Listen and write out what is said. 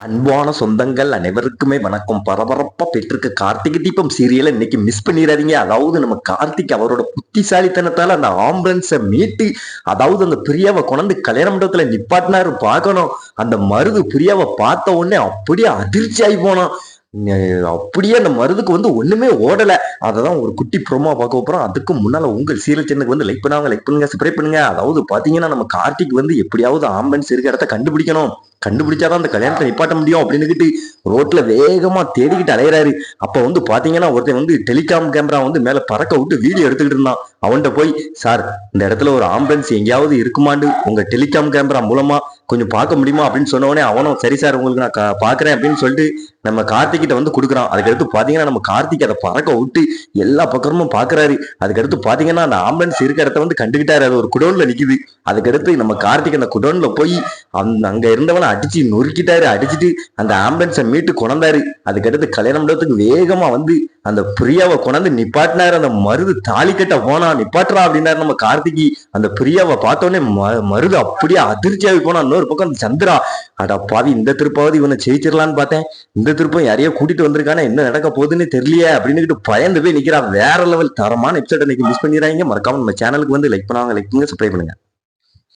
அன்பான சொந்தங்கள் அனைவருக்குமே வணக்கம். பரபரப்பா பெற்றிருக்க கார்த்திகை தீபம் சீரியலை இன்னைக்கு மிஸ் பண்ணிடாதீங்க. அதாவது நம்ம கார்த்திக் அவரோட புத்திசாலித்தனத்தால அந்த ஆம்புலன்ஸை மீட்டு, அதாவது அந்த பிரியாவை கொண்டு கல்யாண மண்டபத்துல நிப்பாட்டினாரு. பார்க்கணும், அந்த மருது பிரியாவை பார்த்த உடனே அப்படியே அதிர்ச்சி ஆகி போனான். அப்படியே அந்த மருதுக்கு ஒண்ணுமே ஓடல. அததான் ஒரு குட்டி ப்ரோமோ பார்க்க போறோம். அதுக்கு முன்னால உங்கள் சீரியல் சேனலுக்கு லைக் பண்ணுங்க, சப்ஸ்கிரைப் பண்ணுங்க. அதாவது பாத்தீங்கன்னா நம்ம கார்த்திக் எப்படியாவது ஆம்புலன்ஸ் இருக்க இடத்த கண்டுபிடிக்கணும். கண்டுபிடிச்சாதான் அந்த கல்யாணத்தை நிப்பாட்ட முடியும் அப்படின்னு ரோட்ல வேகமா தேடிக்கிட்டு அலையிறாரு. அப்ப பாத்தீங்கன்னா ஒருத்தன் டெலிகாம் கேமரா மேல பறக்க விட்டு வீடியோ எடுத்துக்கிட்டு இருந்தான். அவன்கிட்ட போய், சார் இந்த இடத்துல ஒரு ஆம்புலன்ஸ் எங்கேயாவது இருக்குமாண்டு உங்க டெலிகாம் கேமரா மூலமா கொஞ்சம் பார்க்க முடியுமா அப்படின்னு சொன்ன உடனே அவனும் சரி சார் உங்களுக்கு நான் பாக்குறேன் அப்படின்னு சொல்லிட்டு நம்ம கார்த்திகிட்ட கொடுக்குறான். அதுக்கடுத்து பாத்தீங்கன்னா நம்ம கார்த்திக் அதை பறக்க விட்டு எல்லா பக்கமும் பாக்குறாரு. அதுக்கடுத்து பாத்தீங்கன்னா அந்த ஆம்புலன்ஸ் இருக்க இடத்த கண்டுகிட்டாரு. அது ஒரு குடோன்ல நிக்குது. அதுக்கடுத்து நம்ம கார்த்திக் அந்த குடோன்ல போய் அங்க இருந்தவனை அடிச்சு நொறுக்கிட்டாரு. அடிச்சுட்டு அந்த ஆம்புலன்ஸை மீட்டு கொண்டாரு. அதுக்கடுத்து கல்யாண மண்டபத்துக்கு வேகமா அந்த பிரியாவை கொண்டாந்து நிப்பாட்டினாரு. அந்த மருது தாலி கட்ட போனா நிப்பாட்டுறா அப்படின்னாரு நம்ம கார்த்திகி. அந்த பிரியாவை பார்த்தோன்னே மருது அப்படியே அதிர்ச்சியாகி போனா. இன்னொரு பக்கம் அந்த சந்திரா, அடா பாவி, இந்த திருப்பாவது இவனை ஜெயிச்சிடலான்னு பார்த்தேன், இந்த திருப்பம் யாரையோ கூட்டிட்டு வந்திருக்கானே, என்ன நடக்க போகுதுன்னு தெரியலையே அப்படின்னு பயந்து போய் நிக்கிறான். வேற லெவல் தரமான எபிசோட் இன்னைக்கு மிஸ் பண்ணிடுறாங்க. மறக்காம நம்ம சேனலுக்கு லைக் பண்ணுவாங்க, லைக் பண்ணுங்க, சப்ஸ்கிரைப் பண்ணுங்க.